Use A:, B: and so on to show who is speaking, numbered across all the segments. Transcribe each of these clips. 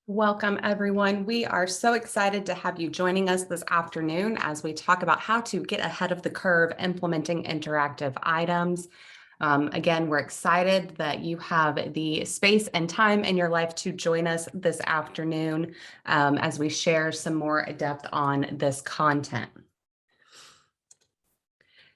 A: Welcome, everyone. We are so excited to have you joining us this afternoon as we talk about how to get ahead of the curve implementing interactive items. Again, we're excited that you have the space and time in your life to join us this afternoon as we share some more depth on this content.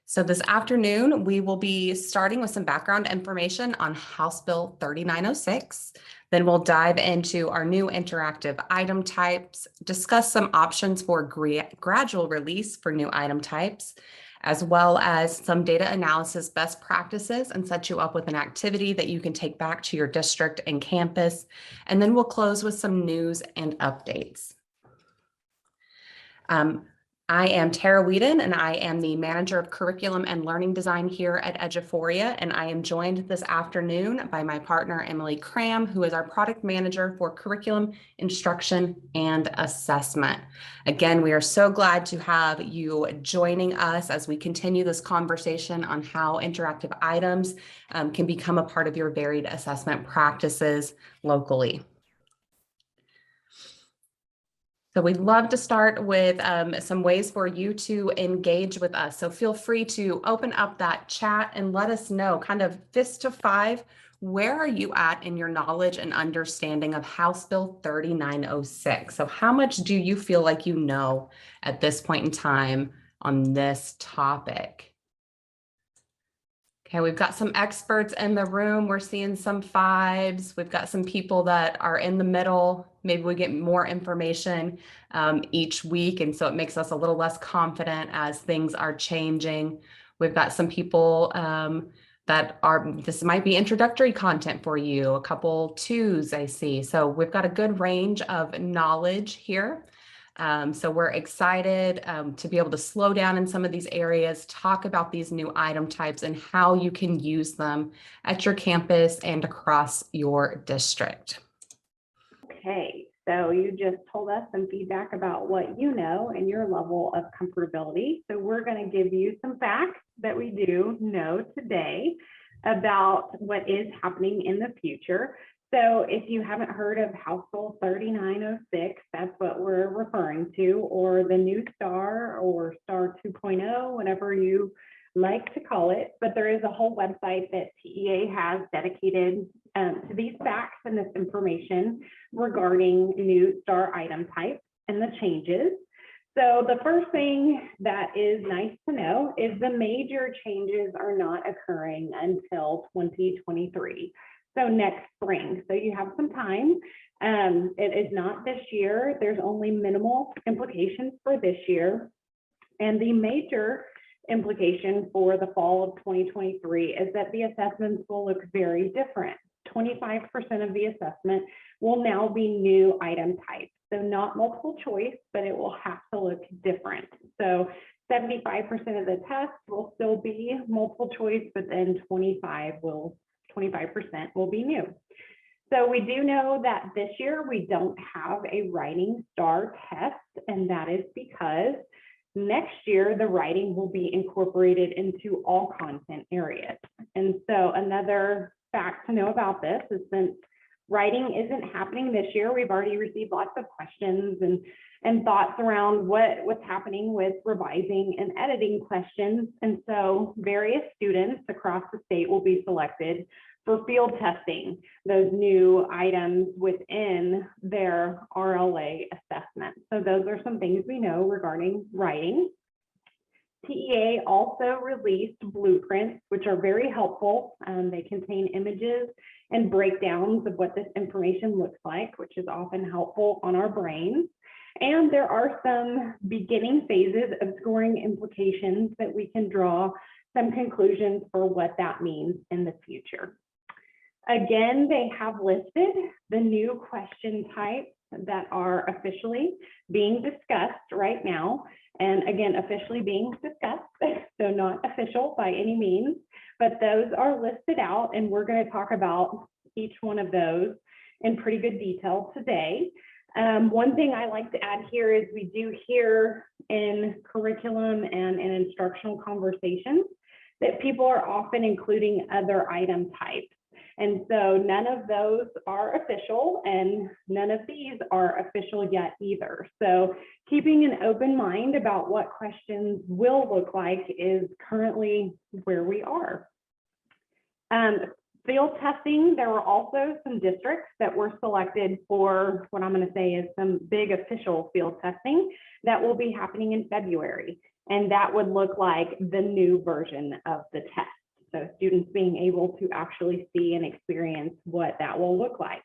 A: So this afternoon, we will be starting with some background information on House Bill 3906. Then we'll dive into our new interactive item types, discuss some options for gradual release for new item types, as well as some data analysis best practices, and set you up with an activity that you can take back to your district and campus. And then we'll close with some news and updates. I am Tara Whedon, and I am the Manager of Curriculum and Learning Design here at Eduphoria, and I am joined this afternoon by my partner, Emily Cram, who is our Product Manager for Curriculum, Instruction, and Assessment. Again, we are so glad to have you joining us as we continue this conversation on how interactive items can become a part of your varied assessment practices locally. So we'd love to start with some ways for you to engage with us. So feel free to open up that chat and let us know, kind of fist to five, where are you at in your knowledge and understanding of House Bill 3906? So how much do you feel like you know at this point in time on this topic? Okay, we've got some experts in the room. We're seeing some fives. We've got some people that are in the middle. Maybe we get more information each week, and so it makes us a little less confident as things are changing. We've got some people this might be introductory content for you, a couple twos I see. So we've got a good range of knowledge here. So we're excited to be able to slow down in some of these areas, talk about these new item types and how you can use them at your campus and across your district.
B: Okay, so you just told us some feedback about what you know and your level of comfortability. So we're going to give you some facts that we do know today about what is happening in the future. So if you haven't heard of House Bill 3906, that's what we're referring to, or the new STAAR or STAAR 2.0, whatever you like to call it. But there is a whole website that TEA has dedicated to these facts and this information regarding new STAAR item types and the changes. So the first thing that is nice to know is the major changes are not occurring until 2023. So next spring. So you have some time. It is not this year. There's only minimal implications for this year. And the major implication for the fall of 2023 is that the assessments will look very different. 25% of the assessment will now be new item types. So not multiple choice, but it will have to look different. So 75% of the tests will still be multiple choice, but then 25% will be new. So we do know that this year we don't have a writing STAAR test, and that is because next year the writing will be incorporated into all content areas. And so another fact to know about this is, since writing isn't happening this year, we've already received lots of questions and thoughts around what's happening with revising and editing questions. And so various students across the state will be selected for field testing those new items within their RLA assessment. So those are some things we know regarding writing. TEA also released blueprints, which are very helpful. They contain images and breakdowns of what this information looks like, which is often helpful on our brains. And there are some beginning phases of scoring implications that we can draw some conclusions for what that means in the future. Again, they have listed the new question types that are officially being discussed right now. And again, officially being discussed, so not official by any means, but those are listed out, and we're going to talk about each one of those in pretty good detail today. One thing I like to add here is we do hear in curriculum and in instructional conversations that people are often including other item types. And so none of those are official, and none of these are official yet either. So keeping an open mind about what questions will look like is currently where we are. Field testing, there were also some districts that were selected for what I'm going to say is some big official field testing that will be happening in February. And that would look like the new version of the test. So students being able to actually see and experience what that will look like.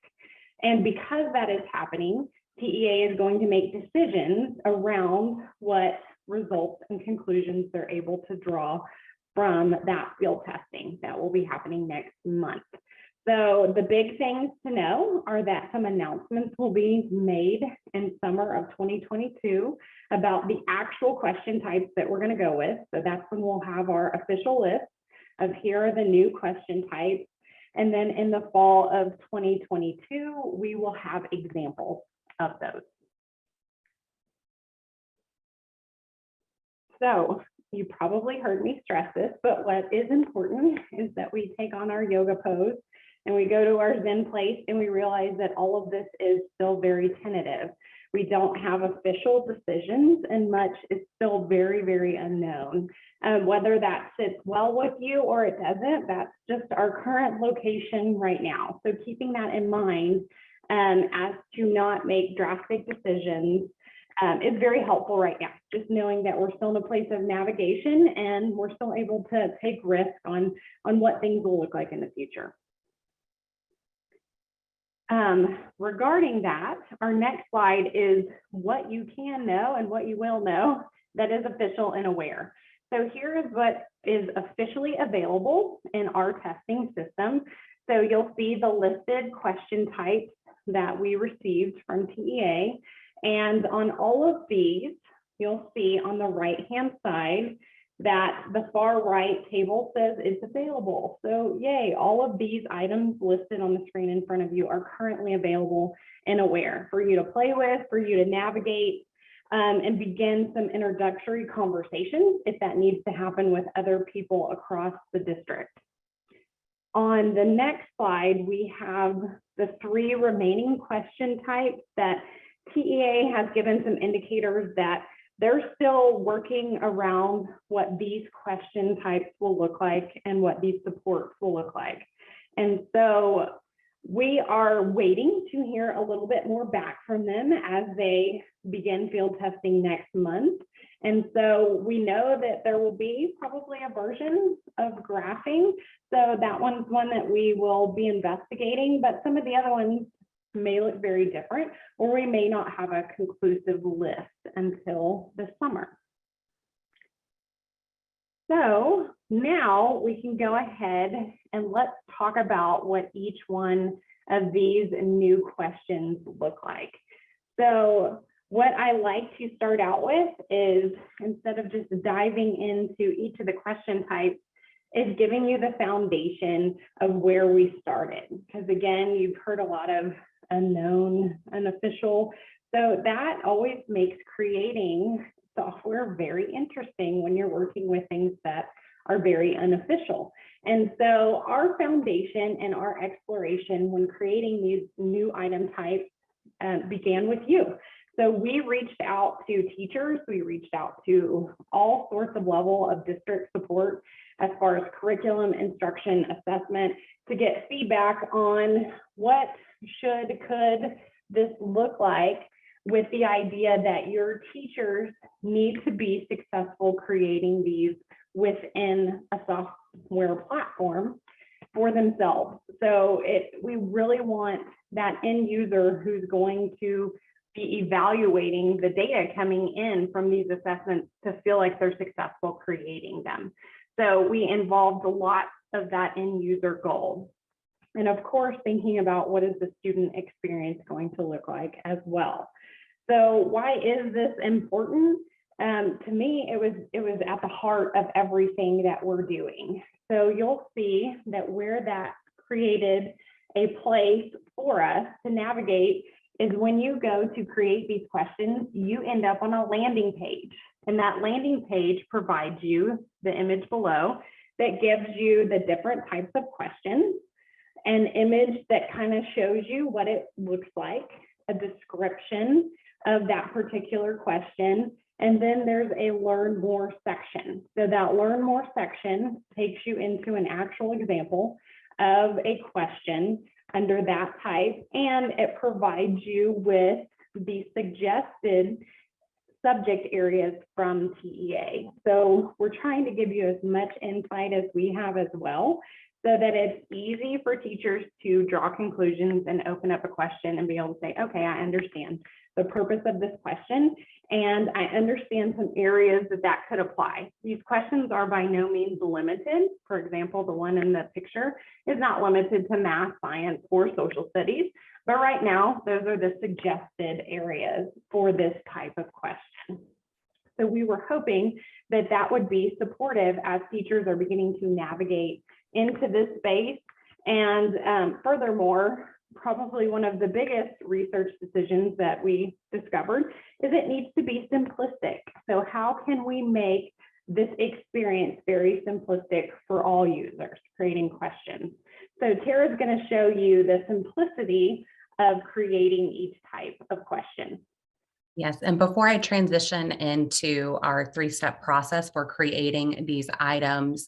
B: And because that is happening, TEA is going to make decisions around what results and conclusions they're able to draw from that field testing that will be happening next month. So the big things to know are that some announcements will be made in summer of 2022 about the actual question types that we're going to go with. So that's when we'll have our official list of here are the new question types. And then in the fall of 2022, we will have examples of those. So you probably heard me stress this, but what is important is that we take on our yoga pose and we go to our Zen place and we realize that all of this is still very tentative. We don't have official decisions and much is still very, very unknown. Whether that sits well with you or it doesn't, that's just our current location right now. So keeping that in mind as to not make drastic decisions is very helpful right now. Just knowing that we're still in a place of navigation and we're still able to take risk on what things will look like in the future. Regarding that, our next slide is what you can know and what you will know that is official and aware. So here is what is officially available in our testing system. So you'll see the listed question types that we received from TEA. And on all of these, you'll see on the right-hand side that the far right table says it's available. So yay, all of these items listed on the screen in front of you are currently available and aware for you to play with, for you to navigate, and begin some introductory conversations if that needs to happen with other people across the district. On the next slide, we have the 3 remaining question types that TEA has given some indicators that they're still working around what these question types will look like and what these supports will look like. And so we are waiting to hear a little bit more back from them as they begin field testing next month. And so we know that there will be probably a version of graphing. So that one's one that we will be investigating, but some of the other ones may look very different, or we may not have a conclusive list until the summer. So now we can go ahead and let's talk about what each one of these new questions look like. So what I like to start out with is, instead of just diving into each of the question types, is giving you the foundation of where we started. Because again, you've heard a lot of unknown, unofficial. So that always makes creating software very interesting when you're working with things that are very unofficial. And so our foundation and our exploration when creating these new item types began with you. So we reached out to teachers, we reached out to all sorts of level of district support as far as curriculum, instruction, assessment, to get feedback on what could this look like, with the idea that your teachers need to be successful creating these within a software platform for themselves. So we really want that end user who's going to be evaluating the data coming in from these assessments to feel like they're successful creating them. So we involved a lot of that end user goal. And of course, thinking about what is the student experience going to look like as well. So why is this important? To me, it was at the heart of everything that we're doing. So you'll see that where that created a place for us to navigate is when you go to create these questions, you end up on a landing page. And that landing page provides you the image below that gives you the different types of questions. an image that kind of shows you what it looks like, a description of that particular question. And then there's a learn more section. So that learn more section takes you into an actual example of a question under that type, and it provides you with the suggested subject areas from TEA. So we're trying to give you as much insight as we have as well, so that it's easy for teachers to draw conclusions and open up a question and be able to say, okay, I understand the purpose of this question, and I understand some areas that that could apply. These questions are by no means limited. For example, the one in the picture is not limited to math, science, or social studies, but right now, those are the suggested areas for this type of question. So we were hoping that that would be supportive as teachers are beginning to navigate into this space. And furthermore, probably one of the biggest research decisions that we discovered is it needs to be simplistic. So how can we make this experience very simplistic for all users creating questions? So Tara's going to show you the simplicity of creating each type of question.
A: Yes, and before I transition into our three-step process for creating these items,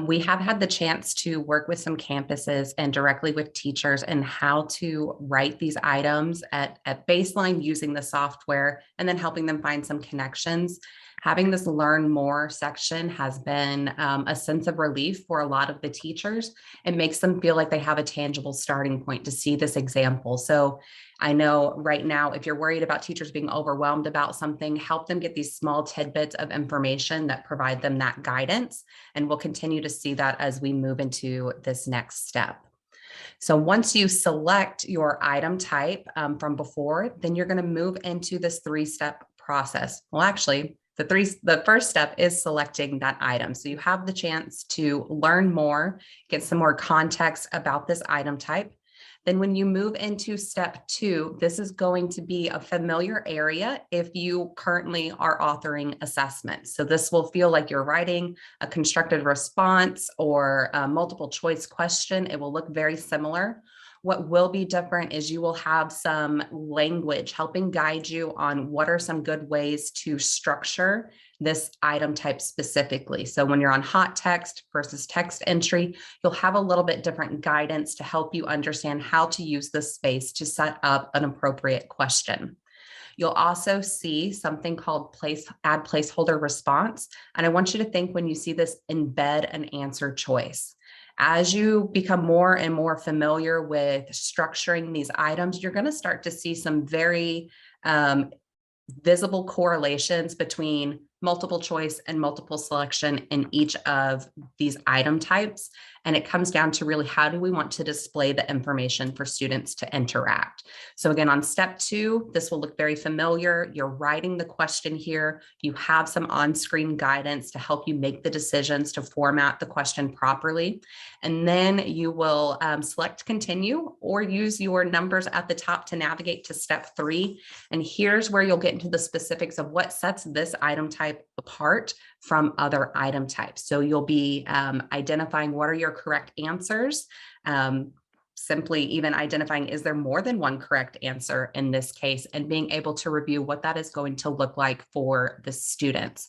A: we have had the chance to work with some campuses and directly with teachers and how to write these items at baseline using the software and then helping them find some connections. Having this learn more section has been a sense of relief for a lot of the teachers. It makes them feel like they have a tangible starting point to see this example. So I know right now, if you're worried about teachers being overwhelmed about something, help them get these small tidbits of information that provide them that guidance. And we'll continue to see that as we move into this next step. So once you select your item type from before, then you're going to move into this three-step process. Well, actually, the first step is selecting that item. So you have the chance to learn more, get some more context about this item type. Then when you move into step 2, this is going to be a familiar area if you currently are authoring assessments. So this will feel like you're writing a constructed response or a multiple choice question. It will look very similar. What will be different is you will have some language helping guide you on what are some good ways to structure this item type specifically. So when you're on hot text versus text entry, you'll have a little bit different guidance to help you understand how to use this space to set up an appropriate question. You'll also see something called add placeholder response. And I want you to think when you see this, embed an answer choice. As you become more and more familiar with structuring these items, you're going to start to see some very visible correlations between multiple choice and multiple selection in each of these item types. And it comes down to really how do we want to display the information for students to interact. So again, on step 2, this will look very familiar. You're writing the question here. You have some on-screen guidance to help you make the decisions to format the question properly. And then you will select continue or use your numbers at the top to navigate to step 3. And here's where you'll get into the specifics of what sets this item type apart from other item types. So you'll be identifying what are your correct answers, simply even identifying is there more than one correct answer in this case, and being able to review what that is going to look like for the students.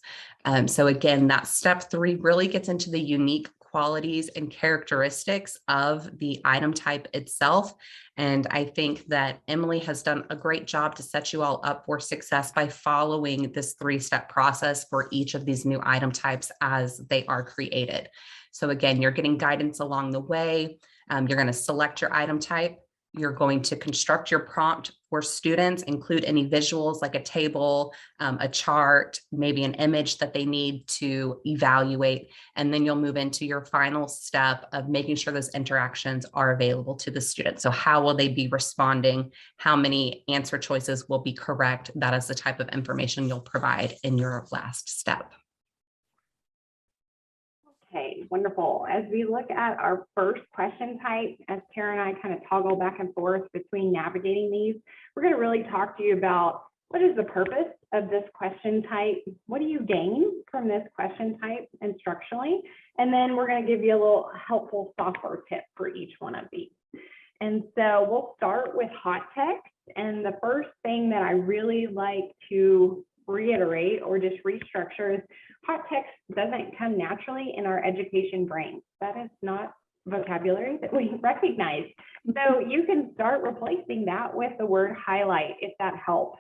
A: So again, that step 3 really gets into the unique qualities and characteristics of the item type itself. And I think that Emily has done a great job to set you all up for success by following this 3-step process for each of these new item types as they are created. So again, you're getting guidance along the way. You're going to select your item type. You're going to construct your prompt for students, include any visuals like a table, a chart, maybe an image that they need to evaluate. And then you'll move into your final step of making sure those interactions are available to the student. So how will they be responding? How many answer choices will be correct? That is the type of information you'll provide in your last step.
B: Okay, wonderful. As we look at our first question type, as Tara and I kind of toggle back and forth between navigating these, we're going to really talk to you about what is the purpose of this question type? What do you gain from this question type instructionally? And then we're going to give you a little helpful software tip for each one of these. And so we'll start with hot text. And the first thing that I really like to reiterate or just restructure is hot text doesn't come naturally in our education brain. That is not vocabulary that we recognize. So you can start replacing that with the word highlight if that helps.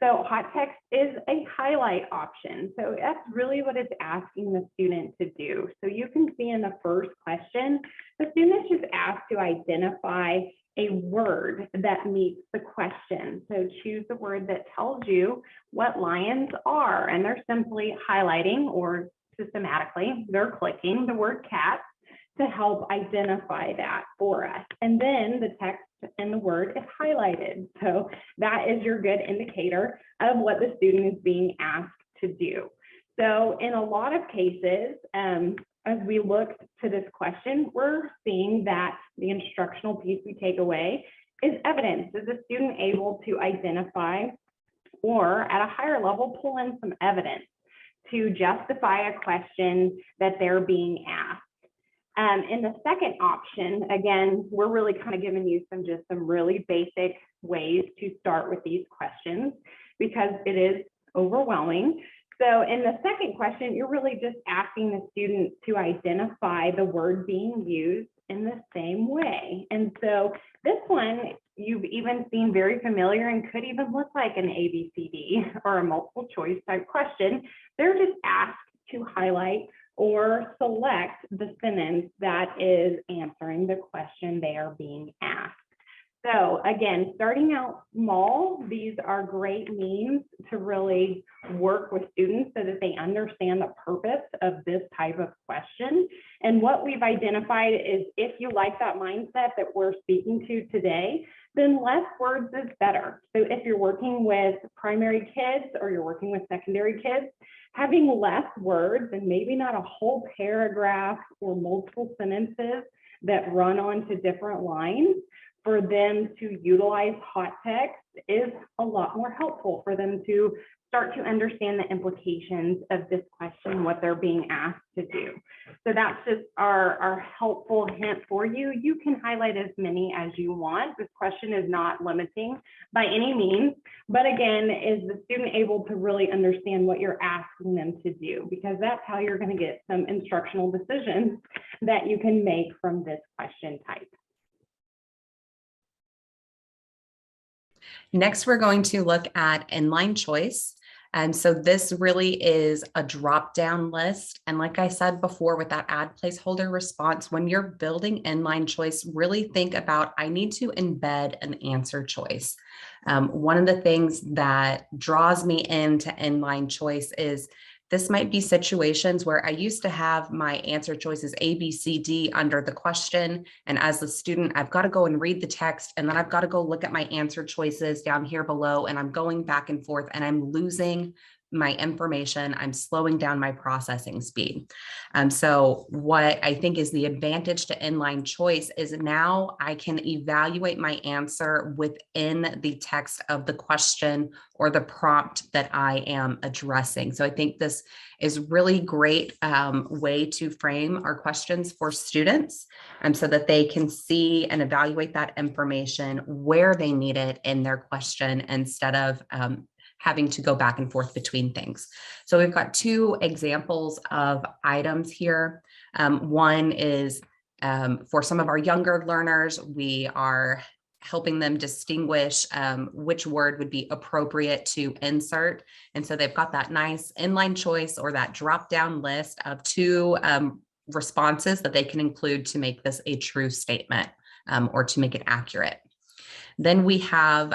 B: So hot text is a highlight option. So that's really what it's asking the student to do. So you can see in the first question, the student is just asked to identify a word that meets the question. So choose the word that tells you what lions are, and they're simply highlighting, or systematically, they're clicking the word cat to help identify that for us. And then the text and the word is highlighted. So that is your good indicator of what the student is being asked to do. So in a lot of cases, as we look to this question, we're seeing that the instructional piece we take away is evidence. Is the student able to identify, or at a higher level, pull in some evidence to justify a question that they're being asked? In the second option, again, we're really kind of giving you some really basic ways to start with these questions because it is overwhelming. So in the second question, you're really just asking the student to identify the word being used in the same way. And so this one, you've even seen very familiar and could even look like an ABCD or a multiple choice type question. They're just asked to highlight or select the sentence that is answering the question they are being asked. So again, starting out small, these are great means to really work with students so that they understand the purpose of this type of question. And what we've identified is if you like that mindset that we're speaking to today, then less words is better. So if you're working with primary kids or you're working with secondary kids, having less words and maybe not a whole paragraph or multiple sentences that run onto different lines, for them to utilize hot text is a lot more helpful for them to start to understand the implications of this question, what they're being asked to do. So that's just our helpful hint for you. You can highlight as many as you want. This question is not limiting by any means, but again, is the student able to really understand what you're asking them to do? Because that's how you're going to get some instructional decisions that you can make from this question type.
A: Next, we're going to look at Inline Choice. And so this really is a drop-down list. And like I said before, with that add placeholder response, when you're building Inline Choice, really think about, I need to embed an answer choice. One of the things that draws me into Inline Choice is this might be situations where I used to have my answer choices A, B, C, D under the question. And as a student, I've got to go and read the text, and then I've got to go look at my answer choices down here below, and I'm going back and forth and I'm losing my information. I'm slowing down my processing speed. So what I think is the advantage to Inline Choice is now I can evaluate my answer within the text of the question or the prompt that I am addressing. So I think this is really great way to frame our questions for students so that they can see and evaluate that information where they need it in their question instead of having to go back and forth between things. So we've got two examples of items here. One is for some of our younger learners, we are helping them distinguish which word would be appropriate to insert. And so they've got that nice inline choice or that drop-down list of two responses that they can include to make this a true statement or to make it accurate. Then we have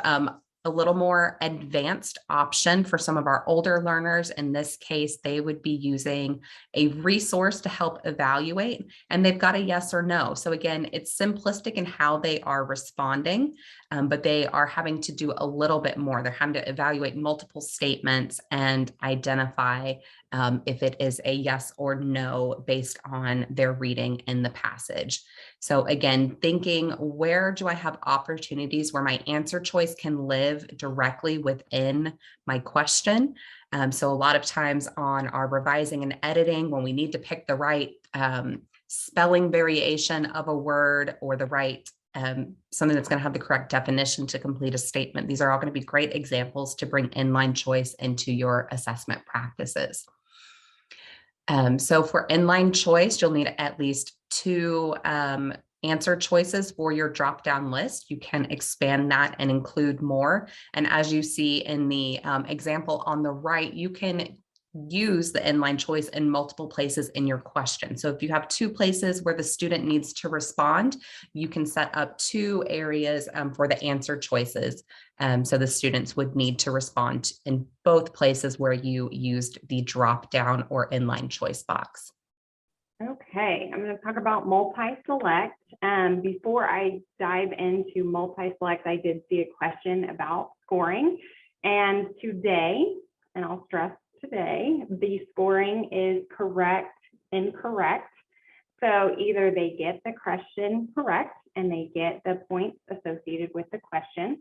A: a little more advanced option for some of our older learners. In this case, they would be using a resource to help evaluate, and they've got a yes or no. So again, it's simplistic in how they are responding, but they are having to do a little bit more. They're having to evaluate multiple statements and identify if it is a yes or no based on their reading in the passage. So again, thinking, where do I have opportunities where my answer choice can live directly within my question? So a lot of times on our revising and editing, when we need to pick the right spelling variation of a word or the right something that's going to have the correct definition to complete a statement. These are all going to be great examples to bring inline choice into your assessment practices. So for inline choice, you'll need at least 2 answer choices for your drop-down list. You can expand that and include more. And as you see in the example on the right, you can use the inline choice in multiple places in your question. So if you have 2 places where the student needs to respond, you can set up 2 areas for the answer choices. So the students would need to respond in both places where you used the drop down or inline choice box.
B: Okay, I'm going to talk about multi-select. Before I dive into multi-select, I did see a question about scoring. And today, and I'll stress today, the scoring is correct, incorrect. So either they get the question correct and they get the points associated with the question,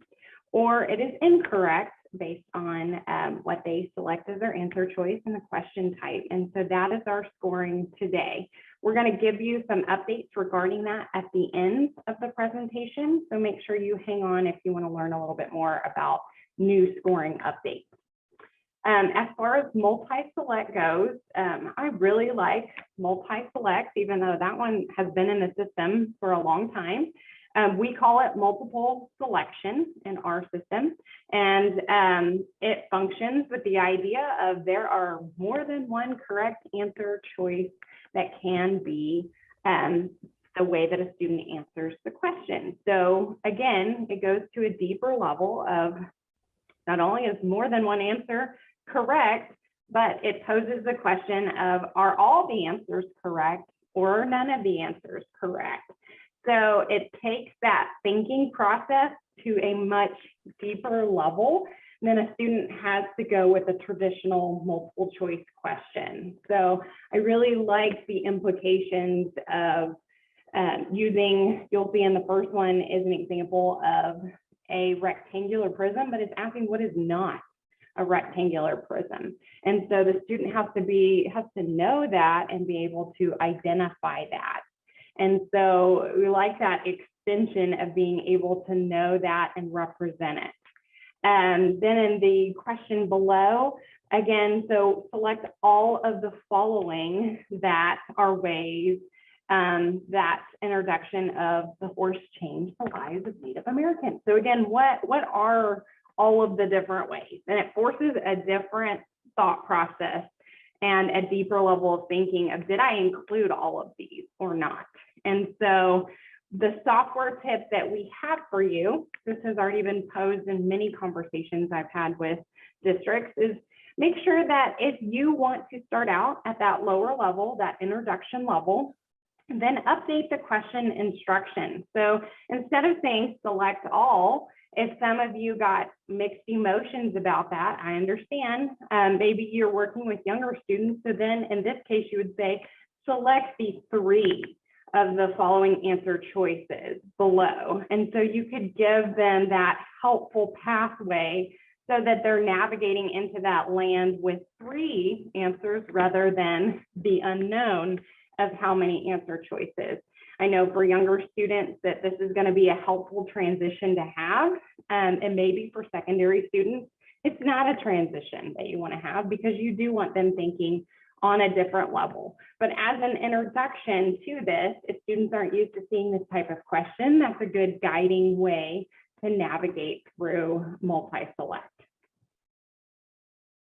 B: or it is incorrect based on what they select as their answer choice and the question type. And so that is our scoring today. We're going to give you some updates regarding that at the end of the presentation. So make sure you hang on if you want to learn a little bit more about new scoring updates. As far as multi-select goes, I really like multi-select, even though that one has been in the system for a long time. We call it multiple selection in our system, and it functions with the idea of there are more than one correct answer choice that can be the way that a student answers the question. So again, it goes to a deeper level of not only is more than one answer correct, but it poses the question of, are all the answers correct or none of the answers correct? So it takes that thinking process to a much deeper level than a student has to go with a traditional multiple choice question. So I really like the implications of using, you'll see in the first one is an example of a rectangular prism, but it's asking what is not a rectangular prism. And so the student has to know that and be able to identify that. And so we like that extension of being able to know that and represent it. And then in the question below, again, so select all of the following that are ways that introduction of the horse changed the lives of Native Americans. So again, what are all of the different ways? And it forces a different thought process and a deeper level of thinking of, did I include all of these or not? And so the software tip that we have for you, this has already been posed in many conversations I've had with districts, is make sure that if you want to start out at that lower level, that introduction level, then update the question instruction. So instead of saying select all, if some of you got mixed emotions about that, I understand. Maybe you're working with younger students. So then in this case, you would say, select the 3 of the following answer choices below. And so you could give them that helpful pathway so that they're navigating into that land with 3 answers rather than the unknown of how many answer choices. I know for younger students that this is going to be a helpful transition to have, and maybe for secondary students, it's not a transition that you want to have because you do want them thinking on a different level. But as an introduction to this, if students aren't used to seeing this type of question, that's a good guiding way to navigate through multi-select.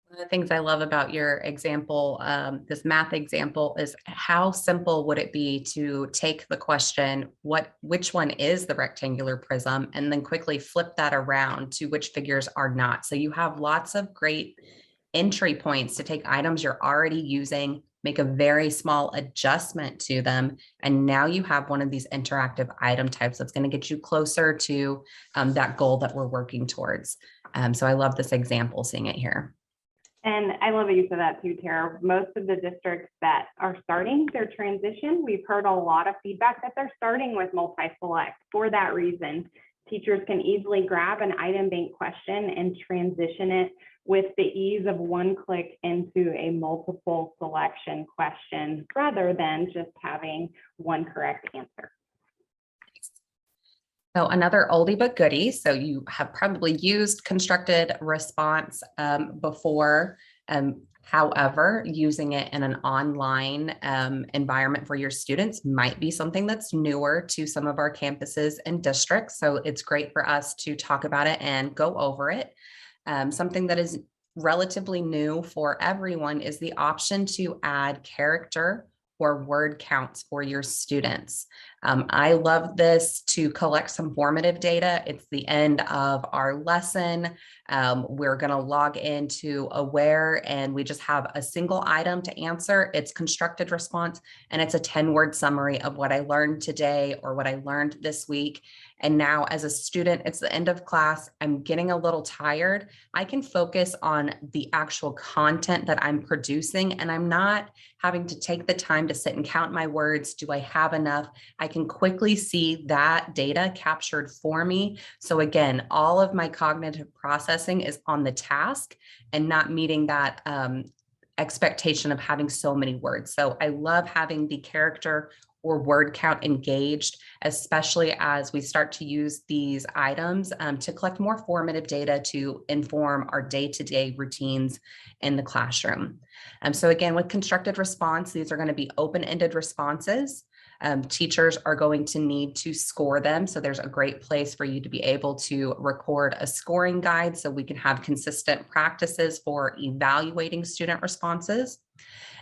A: One of the things I love about your example, this math example, is how simple would it be to take the question, which one is the rectangular prism, and then quickly flip that around to which figures are not. So you have lots of great entry points to take items you're already using, make a very small adjustment to them, and now you have one of these interactive item types that's going to get you closer to that goal that we're working towards. So I love this example, seeing it here.
B: And I love that you said that too, Tara. Most of the districts that are starting their transition, we've heard a lot of feedback that they're starting with multi-select. For that reason, teachers can easily grab an item bank question and transition it with the ease of one click into a multiple selection question rather than just having one correct answer.
A: So another oldie but goodie. So you have probably used constructed response before. However, using it in an online environment for your students might be something that's newer to some of our campuses and districts. So it's great for us to talk about it and go over it. Something that is relatively new for everyone is the option to add character or word counts for your students. I love this to collect some formative data. It's the end of our lesson. We're going to log into Aware and we just have a single item to answer. It's constructed response and it's a 10-word summary of what I learned today or what I learned this week. And now as a student, it's the end of class. I'm getting a little tired. I can focus on the actual content that I'm producing and I'm not having to take the time to sit and count my words. Do I have enough? I can quickly see that data captured for me. So again, all of my cognitive processing is on the task and not meeting that expectation of having so many words. So I love having the character or word count engaged, especially as we start to use these items to collect more formative data to inform our day-to-day routines in the classroom. So again, with constructed response, these are going to be open-ended responses. Teachers are going to need to score them. So there's a great place for you to be able to record a scoring guide so we can have consistent practices for evaluating student responses.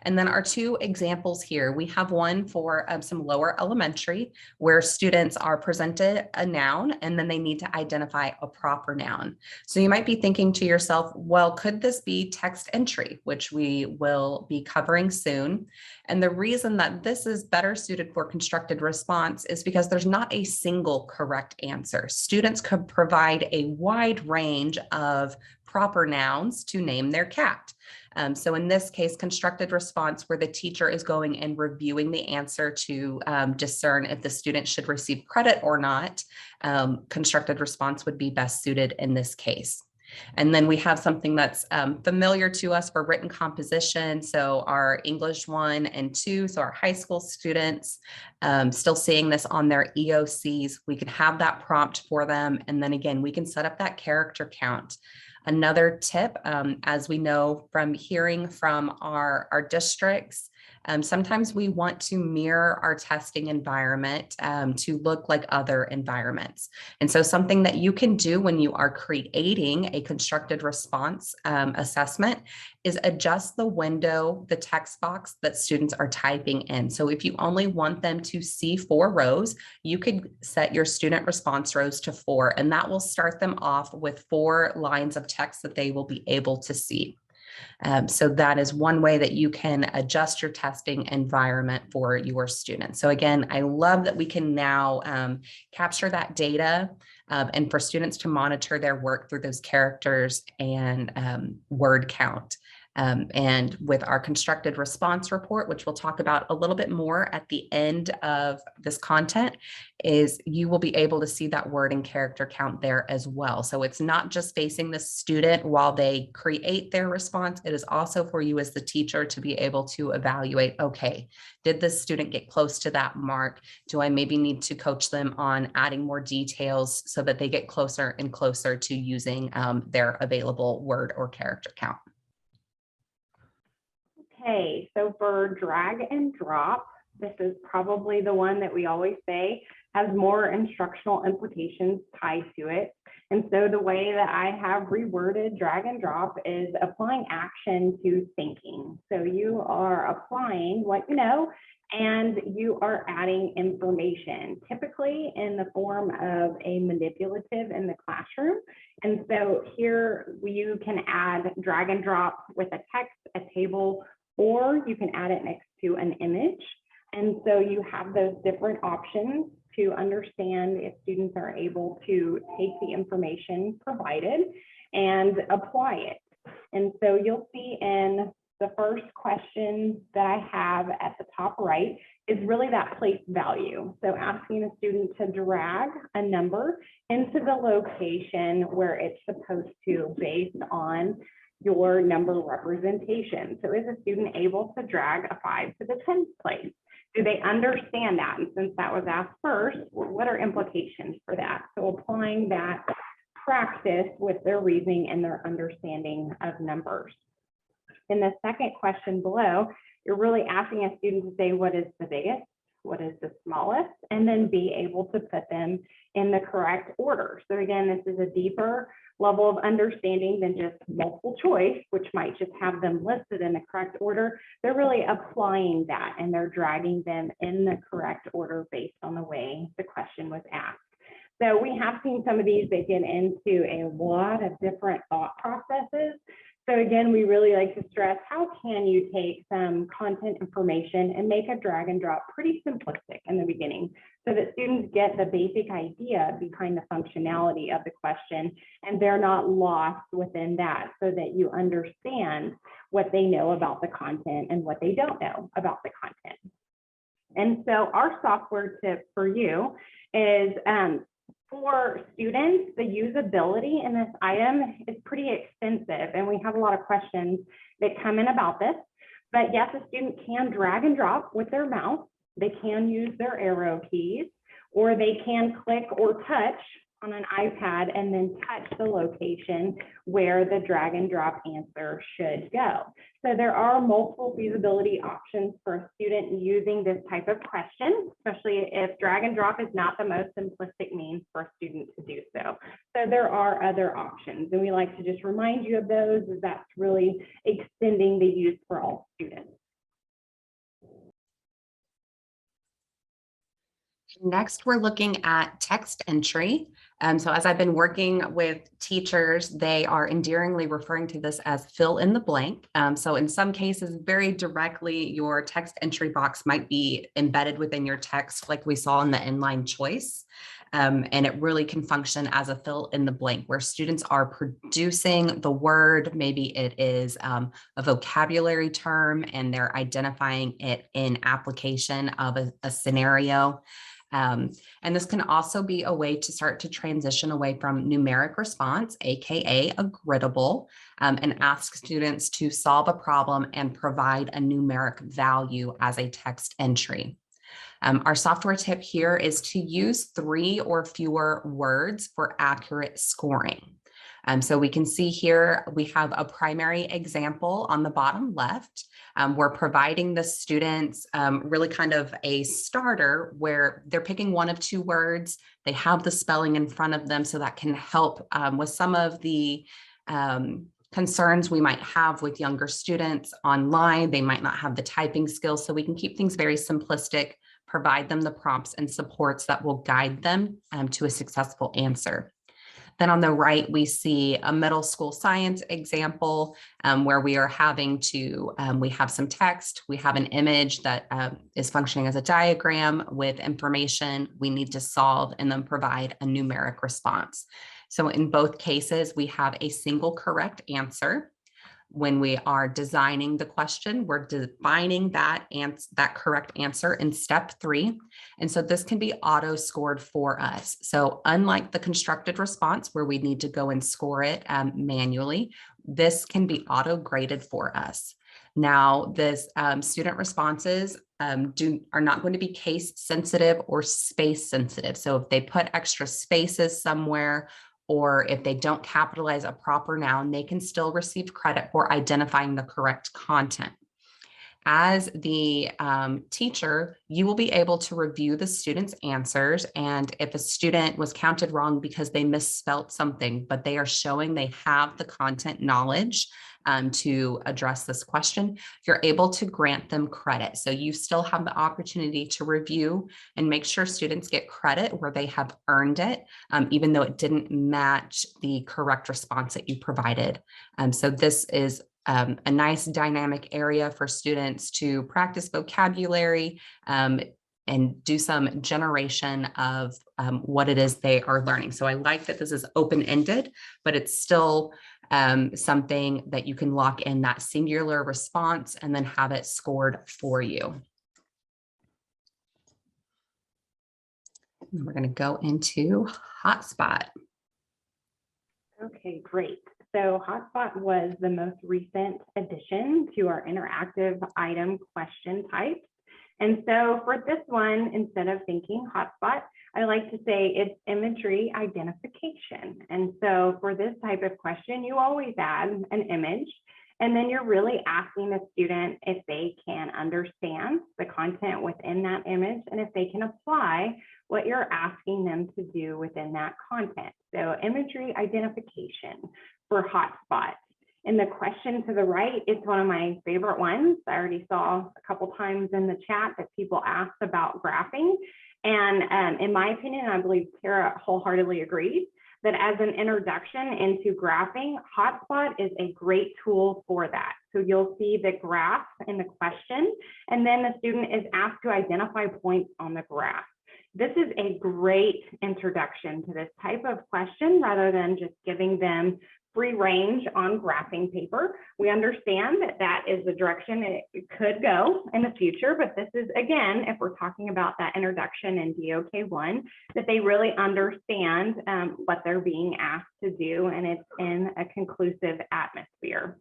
A: And then our two examples here, we have one for some lower elementary where students are presented a noun and then they need to identify a proper noun. So you might be thinking to yourself, well, could this be text entry, which we will be covering soon? And the reason that this is better suited for constructed response is because there's not a single correct answer. Students could provide a wide range of proper nouns to name their cat. So in this case, constructed response where the teacher is going and reviewing the answer to discern if the student should receive credit or not, constructed response would be best suited in this case. And then we have something that's familiar to us for written composition. So our English 1 and 2, so our high school students still seeing this on their EOCs, we can have that prompt for them. And then again, we can set up that character count. Another tip, as we know from hearing from our districts, sometimes we want to mirror our testing environment to look like other environments. And so something that you can do when you are creating a constructed response assessment is adjust the window, the text box that students are typing in. So if you only want them to see 4 rows, you could set your student response rows to 4, and that will start them off with 4 lines of text that they will be able to see. So that is one way that you can adjust your testing environment for your students. So again, I love that we can now capture that data and for students to monitor their work through those characters and word count. And with our constructed response report, which we'll talk about a little bit more at the end of this content, is you will be able to see that word and character count there as well. So it's not just facing the student while they create their response, it is also for you as the teacher to be able to evaluate, okay, did this student get close to that mark? Do I maybe need to coach them on adding more details so that they get closer and closer to using their available word or character count?
B: Okay, so for drag and drop, this is probably the one that we always say has more instructional implications tied to it. And so the way that I have reworded drag and drop is applying action to thinking. So you are applying what you know, and you are adding information, typically in the form of a manipulative in the classroom. And so here you can add drag and drop with a text, a table, or you can add it next to an image. And so you have those different options to understand if students are able to take the information provided and apply it. And so you'll see in the first question that I have at the top right is really that place value. So asking a student to drag a number into the location where it's supposed to based on your number representation. So is a student able to drag a 5 to the 10th place? Do they understand that? And since that was asked first, what are implications for that? So applying that practice with their reasoning and their understanding of numbers. In the second question below, you're really asking a student to say what is the biggest, what is the smallest, and then be able to put them in the correct order. So again, this is a deeper level of understanding than just multiple choice, which might just have them listed in the correct order. They're really applying that and they're dragging them in the correct order based on the way the question was asked. So we have seen some of these that get into a lot of different thought processes. So again, we really like to stress, how can you take some content information and make a drag and drop pretty simplistic in the beginning so that students get the basic idea behind the functionality of the question and they're not lost within that, so that you understand what they know about the content and what they don't know about the content. And so our software tip for you is, for students, the usability in this item is pretty extensive, and we have a lot of questions that come in about this. But yes, a student can drag and drop with their mouse. They can use their arrow keys, or they can click or touch on an iPad and then touch the location where the drag and drop answer should go. So there are multiple feasibility options for a student using this type of question, especially if drag and drop is not the most simplistic means for a student to do so. So there are other options, and we like to just remind you of those, as that's really extending the use for all students.
A: Next, we're looking at text entry. So as I've been working with teachers, they are endearingly referring to this as fill in the blank. So in some cases, very directly, your text entry box might be embedded within your text, like we saw in the Inline Choice. And it really can function as a fill in the blank, where students are producing the word. Maybe it is a vocabulary term and they're identifying it in application of a scenario. And this can also be a way to start to transition away from numeric response, aka a griddable, and ask students to solve a problem and provide a numeric value as a text entry. Our software tip here is to use 3 or fewer words for accurate scoring. So we can see here, we have a primary example on the bottom left. We're providing the students really kind of a starter where they're picking one of 2 words. They have the spelling in front of them, so that can help with some of the concerns we might have with younger students online. They might not have the typing skills, so we can keep things very simplistic, provide them the prompts and supports that will guide them to a successful answer. Then on the right, we see a middle school science example where we are having to, we have some text, we have an image that is functioning as a diagram with information we need to solve and then provide a numeric response. So in both cases, we have a single correct answer. When we are designing the question, we're defining that correct answer in step 3. And so this can be auto scored for us. So unlike the constructed response where we need to go and score it manually, this can be auto graded for us. Now, this student responses are not going to be case sensitive or space sensitive. So if they put extra spaces somewhere, or if they don't capitalize a proper noun, they can still receive credit for identifying the correct content. As the teacher, you will be able to review the student's answers. And if a student was counted wrong because they misspelt something, but they are showing they have the content knowledge to address this question, you're able to grant them credit. So you still have the opportunity to review and make sure students get credit where they have earned it, even though it didn't match the correct response that you provided. So this is a nice dynamic area for students to practice vocabulary and do some generation of what it is they are learning. So I like that this is open-ended, but it's still something that you can lock in that singular response and then have it scored for you. And we're going to go into Hotspot.
B: Okay, great. So Hotspot was the most recent addition to our interactive item question types. And so for this one, instead of thinking hotspot, I like to say it's imagery identification. And so for this type of question, you always add an image, and then you're really asking the student if they can understand the content within that image and if they can apply what you're asking them to do within that content. So imagery identification for hotspot. And the question to the right is one of my favorite ones. I already saw a couple times in the chat that people asked about graphing. And in my opinion, I believe Tara wholeheartedly agrees that as an introduction into graphing, hotspot is a great tool for that. So you'll see the graph in the question, and then the student is asked to identify points on the graph. This is a great introduction to this type of question rather than just giving them free range on graphing paper. We understand that that is the direction it could go in the future, but this is, again, if we're talking about that introduction in DOK1, that they really understand what they're being asked to do, and it's in a conclusive atmosphere.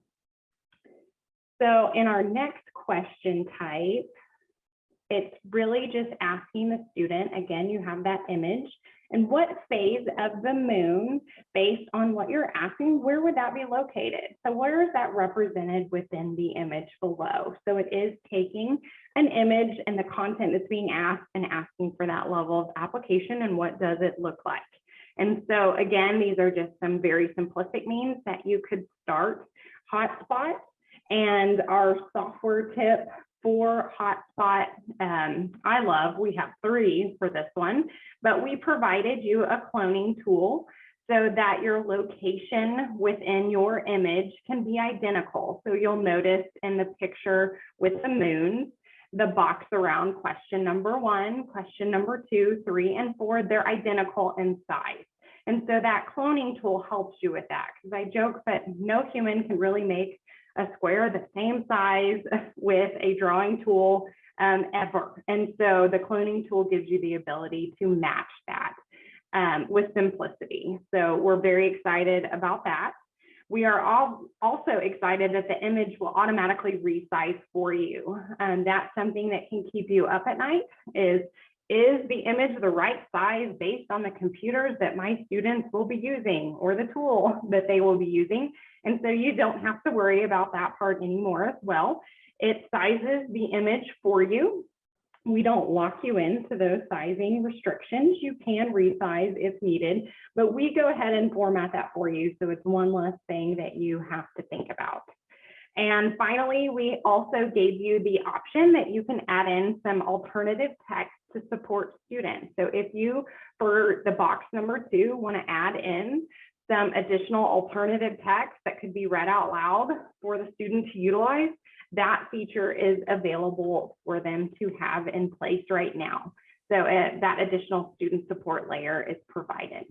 B: So in our next question type, it's really just asking the student, again, you have that image, and what phase of the moon, based on what you're asking, where would that be located? So where is that represented within the image below? So it is taking an image and the content that's being asked and asking for that level of application and what does it look like? And so again, these are just some very simplistic means that you could start hotspot. And our software tip for hotspot, we have 3 for this one, but we provided you a cloning tool so that your location within your image can be identical. So you'll notice in the picture with the moons, the box around question number 1, question number 2, 3, and 4, they're identical in size. And so that cloning tool helps you with that, because I joke that no human can really make a square the same size with a drawing tool ever. And so the cloning tool gives you the ability to match that with simplicity. So we're very excited about that. We are also excited that the image will automatically resize for you. That's something that can keep you up at night is the image the right size based on the computers that my students will be using or the tool that they will be using? And so you don't have to worry about that part anymore as well. It sizes the image for you. We don't lock you into those sizing restrictions. You can resize if needed, but we go ahead and format that for you. So it's one less thing that you have to think about. And finally, we also gave you the option that you can add in some alternative text to support students. So if you, for the box number 2, want to add in some additional alternative text that could be read out loud for the student to utilize, that feature is available for them to have in place right now. So that additional student support layer is provided.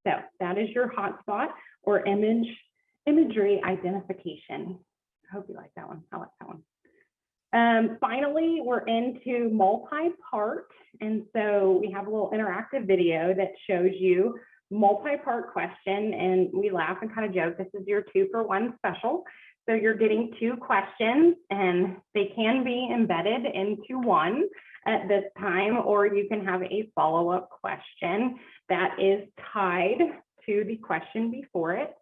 B: So that is your hotspot or imagery identification. I hope you like that one. I like that one. Finally, we're into multi-part. And so we have a little interactive video that shows you multi-part question, and we laugh and kind of joke, this is your 2-for-1 special. So you're getting 2 questions and they can be embedded into one at this time, or you can have a follow-up question that is tied to the question before it.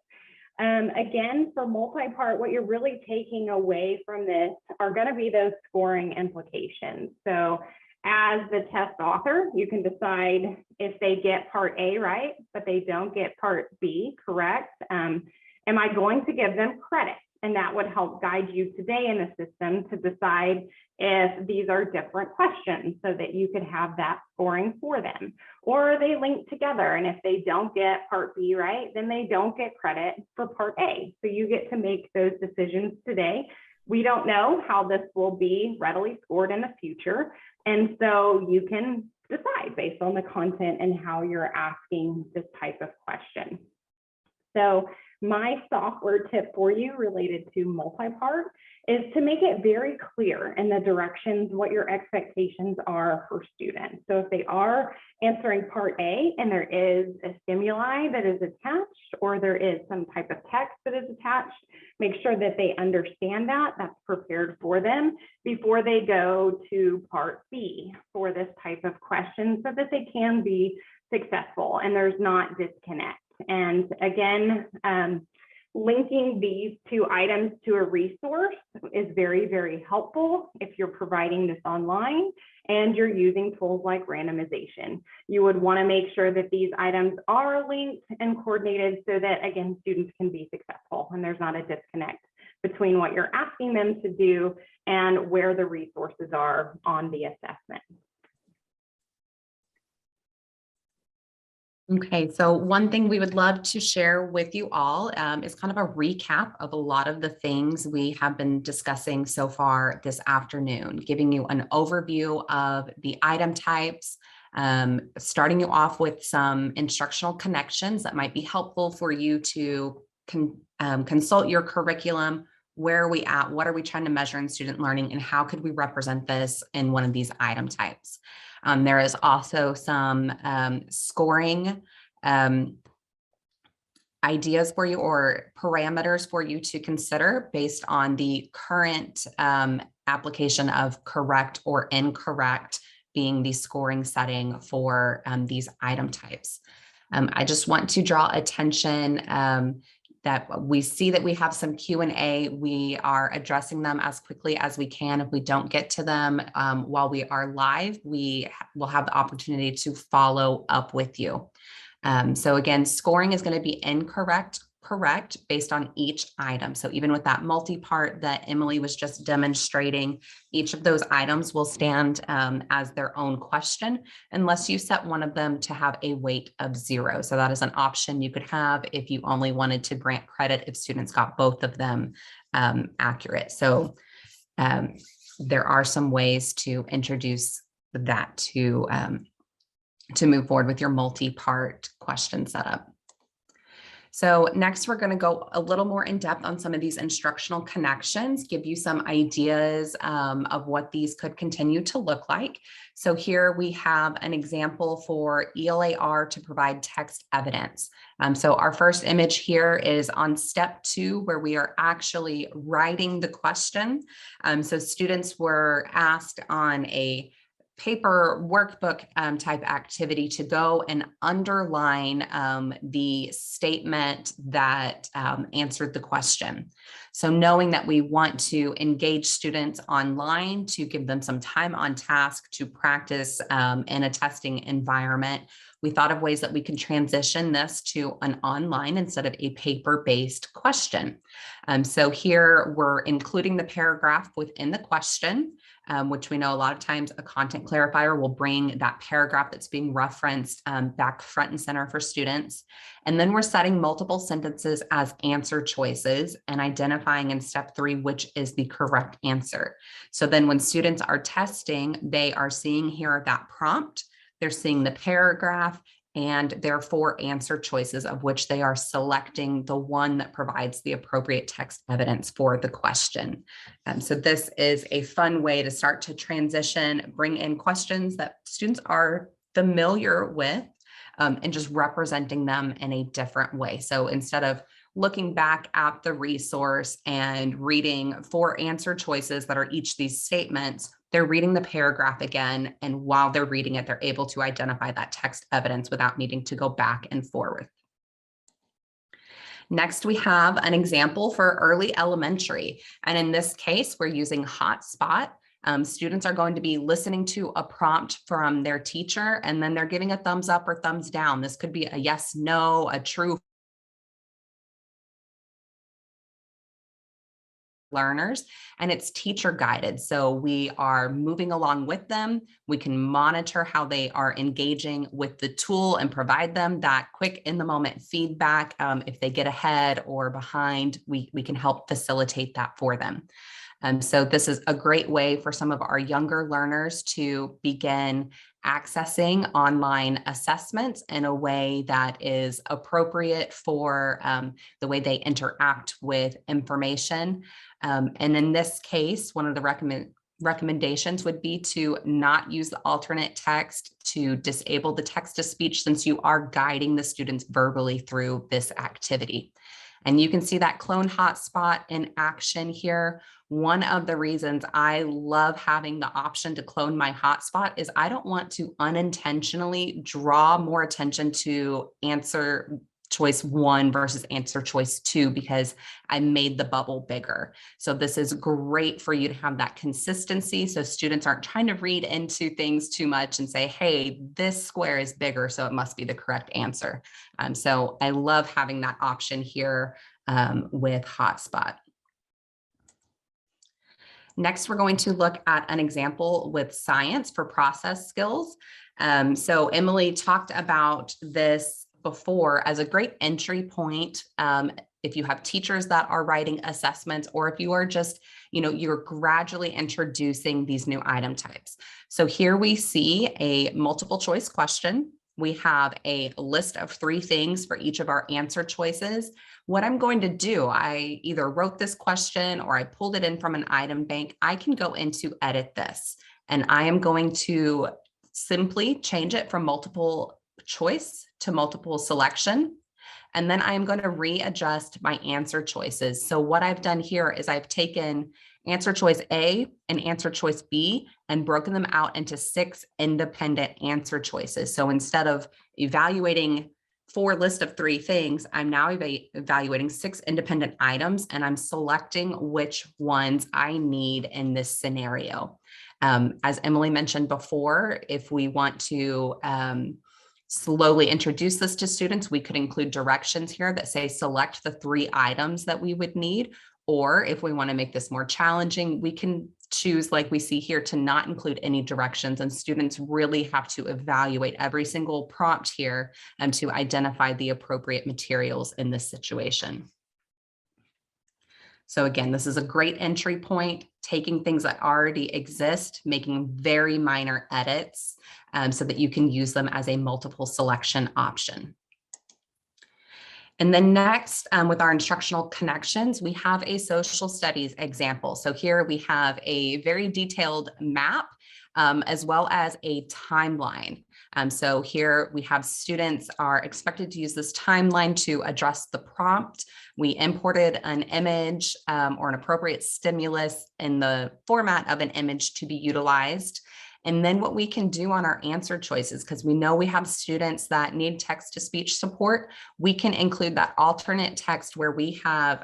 B: Again, for multi-part, what you're really taking away from this are going to be those scoring implications. So as the test author, you can decide if they get part A right, but they don't get part B correct. Am I going to give them credit? And that would help guide you today in the system to decide if these are different questions so that you could have that scoring for them. Or are they linked together? And if they don't get part B right, then they don't get credit for part A. So you get to make those decisions today. We don't know how this will be readily scored in the future. And so you can decide based on the content and how you're asking this type of question. So My software tip for you related to Multipart is to make it very clear in the directions what your expectations are for students. So if they are answering part A and there is a stimuli that is attached, or there is some type of text that is attached, make sure that they understand that, that's prepared for them before they go to part B for this type of question, so that they can be successful and there's not disconnect. And again, linking these two items to a resource is very, very helpful if you're providing this online and you're using tools like randomization. You would want to make sure that these items are linked and coordinated so that, again, students can be successful and there's not a disconnect between what you're asking them to do and where the resources are on the assessment.
A: Okay, so one thing we would love to share with you all is kind of a recap of a lot of the things we have been discussing so far this afternoon, giving you an overview of the item types, starting you off with some instructional connections that might be helpful for you to consult your curriculum. Where are we at? What are we trying to measure in student learning? And how could we represent this in one of these item types? There is also some scoring ideas for you, or parameters for you to consider based on the current application of correct or incorrect being the scoring setting for these item types. I just want to draw attention that we see that we have some Q&A. We are addressing them as quickly as we can. If we don't get to them while we are live, we will have the opportunity to follow up with you. So again, scoring is going to be incorrect, correct based on each item. So even with that multi-part that Emily was just demonstrating, each of those items will stand as their own question unless you set one of them to have a weight of 0. So that is an option you could have if you only wanted to grant credit if students got both of them accurate. So there are some ways to introduce that to move forward with your multi-part question setup. So next, we're going to go a little more in depth on some of these instructional connections, give you some ideas of what these could continue to look like. So here we have an example for ELAR to provide text evidence. So our first image here is on step 2, where we are actually writing the question. So students were asked on a paper workbook type activity to go and underline the statement that answered the question. So knowing that we want to engage students online, to give them some time on task to practice in a testing environment, we thought of ways that we can transition this to an online instead of a paper-based question. So here we're including the paragraph within the question, which we know a lot of times a content clarifier will bring that paragraph that's being referenced back front and center for students. And then we're setting multiple sentences as answer choices and identifying in step 3 which is the correct answer. So then when students are testing, they are seeing here that prompt, they're seeing the paragraph, and their 4 answer choices, of which they are selecting the one that provides the appropriate text evidence for the question. So this is a fun way to start to transition, bring in questions that students are familiar with, and just representing them in a different way. So instead of looking back at the resource and reading 4 answer choices that are each these statements, they're reading the paragraph again, and while they're reading it, they're able to identify that text evidence without needing to go back and forward. Next, we have an example for early elementary. And in this case, we're using Hotspot. Students are going to be listening to a prompt from their teacher, and then they're giving a thumbs up or thumbs down. This could be a yes, no, a true, learners, and it's teacher guided. So we are moving along with them. We can monitor how they are engaging with the tool and provide them that quick in the moment feedback. If they get ahead or behind, we can help facilitate that for them. So this is a great way for some of our younger learners to begin accessing online assessments in a way that is appropriate for the way they interact with information. And in this case, one of the recommendations would be to not use the alternate text, to disable the text-to-speech, since you are guiding the students verbally through this activity. And you can see that clone hotspot in action here. One of the reasons I love having the option to clone my hotspot is I don't want to unintentionally draw more attention to answer choice 1 versus answer choice 2 because I made the bubble bigger. So this is great for you to have that consistency so students aren't trying to read into things too much and say, hey, this square is bigger, so it must be the correct answer. So I love having that option here with hotspot. Next, we're going to look at an example with science for process skills. So Emily talked about this before as a great entry point. If you have teachers that are writing assessments, or if you are just, you're gradually introducing these new item types. So here we see a multiple choice question. We have a list of 3 things for each of our answer choices. What I'm going to do, I either wrote this question or I pulled it in from an item bank. I can go into edit this, and I am going to simply change it from multiple choice to multiple selection. And then I am going to readjust my answer choices. So what I've done here is I've taken answer choice A and answer choice B and broken them out into 6 independent answer choices. So instead of evaluating 4 list of 3 things, I'm now evaluating 6 independent items, and I'm selecting which ones I need in this scenario. As Emily mentioned before, if we want to slowly introduce this to students, we could include directions here that say select the 3 items that we would need. Or if we want to make this more challenging, we can choose, like we see here, to not include any directions, and students really have to evaluate every single prompt here and to identify the appropriate materials in this situation. So again, this is a great entry point, taking things that already exist, making very minor edits so that you can use them as a multiple selection option. And then next, with our instructional connections, we have a social studies example. So here we have a very detailed map as well as a timeline. So here we have students are expected to use this timeline to address the prompt. We imported an image or an appropriate stimulus in the format of an image to be utilized. And then what we can do on our answer choices, because we know we have students that need text-to-speech support, we can include that alternate text where we have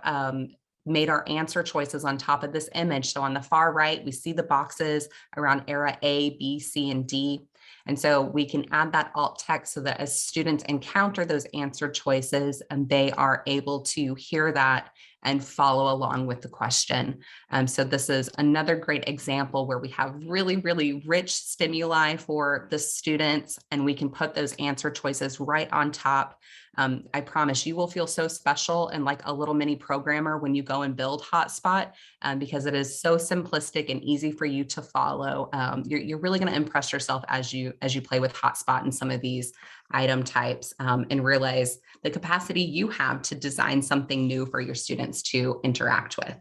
A: made our answer choices on top of this image. So on the far right, we see the boxes around era A, B, C, and D. And so we can add that alt text so that as students encounter those answer choices, and they are able to hear that and follow along with the question. So this is another great example where we have really, really rich stimuli for the students, and we can put those answer choices right on top. I promise you will feel so special and like a little mini programmer when you go and build Hotspot because it is so simplistic and easy for you to follow. You're really going to impress yourself as you play with Hotspot and some of these item types and realize the capacity you have to design something new for your students to interact with.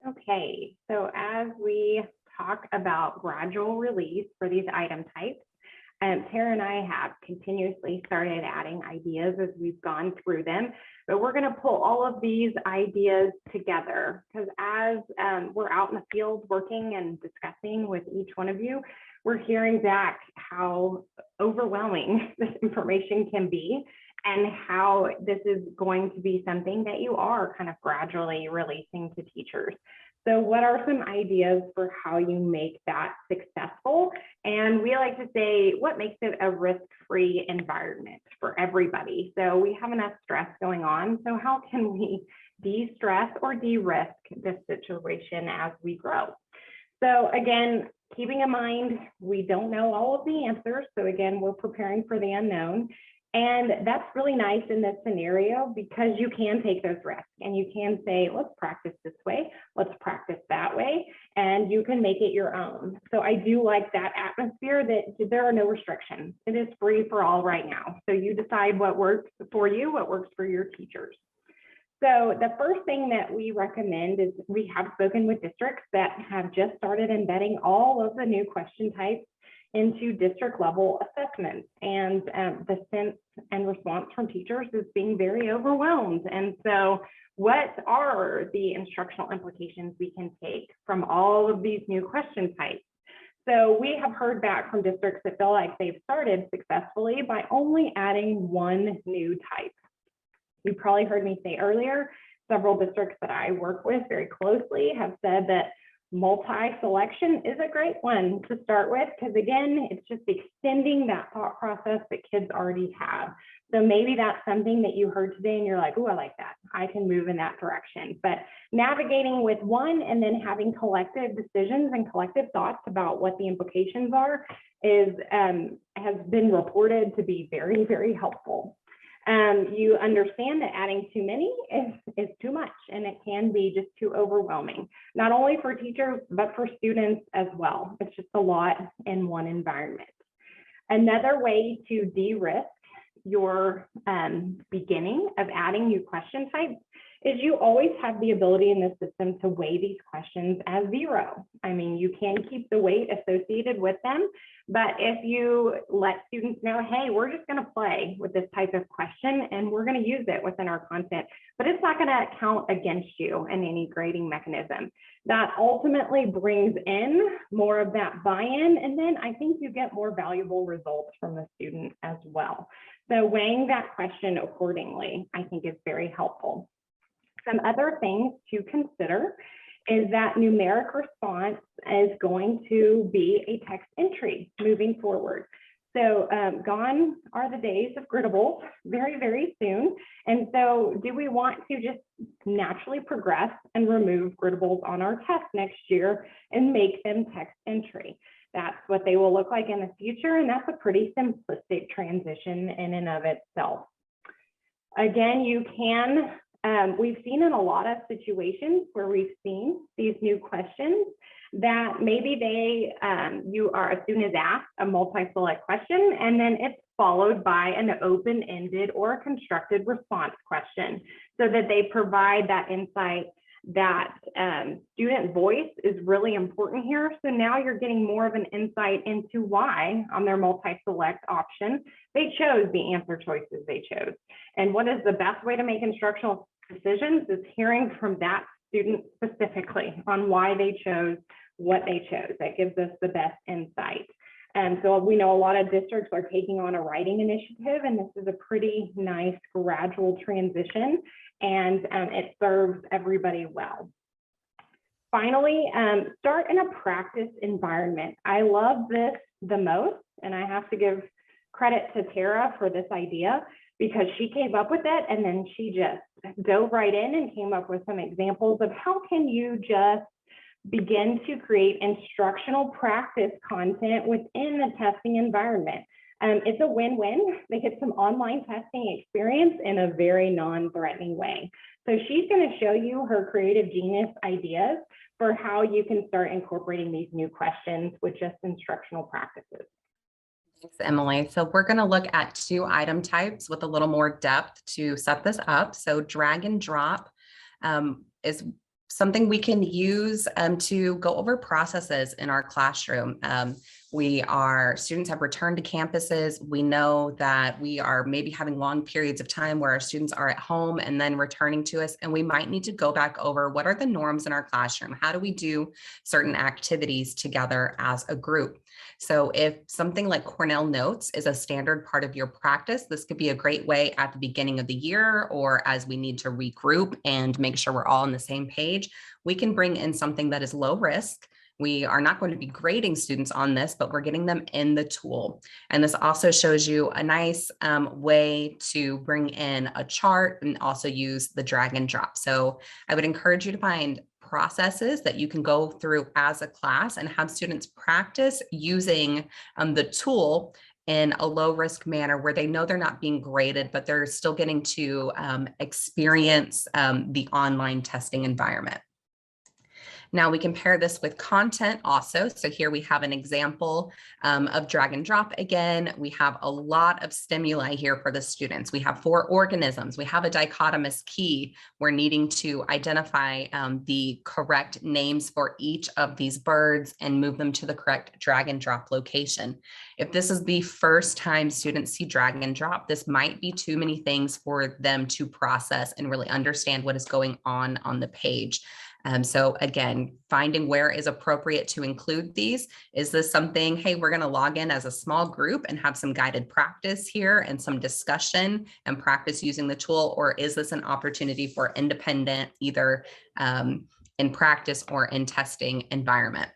B: Okay, so as we talk about gradual release for these item types, Tara and I have continuously started adding ideas as we've gone through them, but we're going to pull all of these ideas together because as we're out in the field working and discussing with each one of you, we're hearing back how overwhelming this information can be and how this is going to be something that you are kind of gradually releasing to teachers. So what are some ideas for how you make that successful? And we like to say, what makes it a risk-free environment for everybody? So we have enough stress going on. So how can we de-stress or de-risk this situation as we grow? So again, keeping in mind, we don't know all of the answers. So again, we're preparing for the unknown. And that's really nice in this scenario because you can take those risks and you can say, let's practice this way, let's practice that way, and you can make it your own. So I do like that atmosphere that there are no restrictions. It is free for all right now. So you decide what works for you, what works for your teachers. So the first thing that we recommend is we have spoken with districts that have just started embedding all of the new question types into district level assessments. And the sense and response from teachers is being very overwhelmed. And so what are the instructional implications we can take from all of these new question types? So we have heard back from districts that feel like they've started successfully by only adding one new type. You probably heard me say earlier, several districts that I work with very closely have said that multi-selection is a great one to start with, because again, it's just extending that thought process that kids already have. So maybe that's something that you heard today and you're like, oh, I like that. I can move in that direction. But navigating with one and then having collective decisions and collective thoughts about what the implications are has been reported to be very, very helpful. You understand that adding too many is too much, and it can be just too overwhelming, not only for teachers, but for students as well. It's just a lot in one environment. Another way to de-risk your beginning of adding new question types is you always have the ability in the system to weigh these questions as 0. I mean, you can keep the weight associated with them, but if you let students know, hey, we're just going to play with this type of question and we're going to use it within our content, but it's not going to count against you in any grading mechanism. That ultimately brings in more of that buy-in, and then I think you get more valuable results from the student as well. So weighing that question accordingly, I think, is very helpful. Some other things to consider is that numeric response is going to be a text entry moving forward. So gone are the days of gridables very, very soon. And so do we want to just naturally progress and remove gridables on our test next year and make them text entry? That's what they will look like in the future. And that's a pretty simplistic transition in and of itself. Again, you can we've seen in a lot of situations where we've seen these new questions that maybe a student is asked a multi-select question and then it's followed by an open-ended or a constructed response question, so that they provide that insight that student voice is really important here. So now you're getting more of an insight into why on their multi-select option they chose the answer choices they chose. And what is the best way to make instructional decisions is hearing from that student specifically on why they chose what they chose. That gives us the best insight. And so we know a lot of districts are taking on a writing initiative, and this is a pretty nice gradual transition, and it serves everybody well. Finally, start in a practice environment. I love this the most, and I have to give credit to Tara for this idea, because she came up with it and then she just dove right in and came up with some examples of how can you just begin to create instructional practice content within the testing environment. It's a win-win. They get some online testing experience in a very non-threatening way. So she's going to show you her creative genius ideas for how you can start incorporating these new questions with just instructional practices.
A: Thanks, Emily. So we're going to look at 2 item types with a little more depth to set this up. So drag and drop is something we can use to go over processes in our classroom. Students have returned to campuses. We know that we are maybe having long periods of time where our students are at home and then returning to us, and we might need to go back over what are the norms in our classroom? How do we do certain activities together as a group? So if something like Cornell Notes is a standard part of your practice, this could be a great way at the beginning of the year, or as we need to regroup and make sure we're all on the same page, we can bring in something that is low risk. We are not going to be grading students on this, but we're getting them in the tool. And this also shows you a nice way to bring in a chart and also use the drag and drop. So I would encourage you to find processes that you can go through as a class and have students practice using the tool in a low risk manner where they know they're not being graded, but they're still getting to experience the online testing environment. Now we can pair this with content also. So here we have an example of drag and drop again. We have a lot of stimuli here for the students. We have 4 organisms. We have a dichotomous key. We're needing to identify the correct names for each of these birds and move them to the correct drag and drop location. If this is the first time students see drag and drop, this might be too many things for them to process and really understand what is going on the page. So again, finding where is appropriate to include these. Is this something, hey, we're going to log in as a small group and have some guided practice here and some discussion and practice using the tool? Or is this an opportunity for independent, either in practice or in testing environment?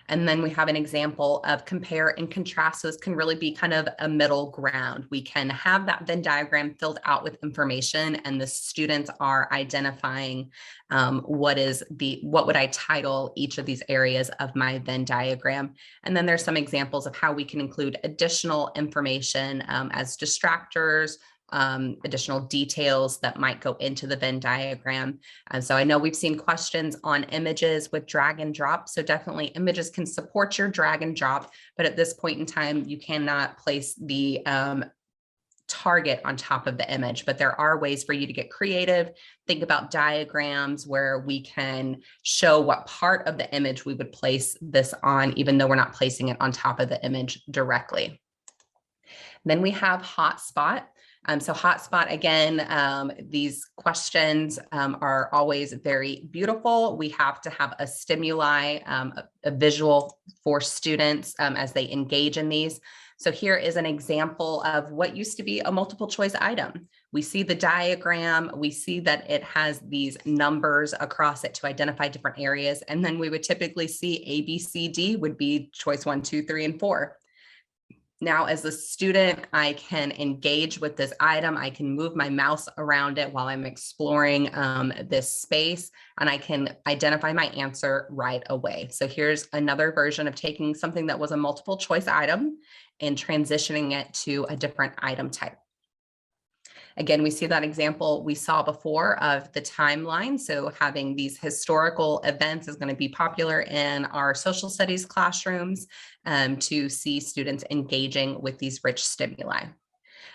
A: And then we have an example of compare and contrast. So this can really be kind of a middle ground. We can have that Venn diagram filled out with information, and the students are identifying what would I title each of these areas of my Venn diagram. And then there's some examples of how we can include additional information as distractors, additional details that might go into the Venn diagram. And so I know we've seen questions on images with drag and drop. So definitely images can support your drag and drop, but at this point in time, you cannot place the target on top of the image, but there are ways for you to get creative. Think about diagrams where we can show what part of the image we would place this on, even though we're not placing it on top of the image directly. Then we have hotspot. So hotspot, again, these questions are always very beautiful. We have to have a stimuli, a visual for students as they engage in these. So here is an example of what used to be a multiple choice item. We see the diagram, we see that it has these numbers across it to identify different areas. And then we would typically see A, B, C, D would be choice 1, 2, 3, and 4. Now, as a student, I can engage with this item. I can move my mouse around it while I'm exploring this space, and I can identify my answer right away. So here's another version of taking something that was a multiple choice item and transitioning it to a different item type. Again, we see that example we saw before of the timeline. So having these historical events is going to be popular in our social studies classrooms to see students engaging with these rich stimuli.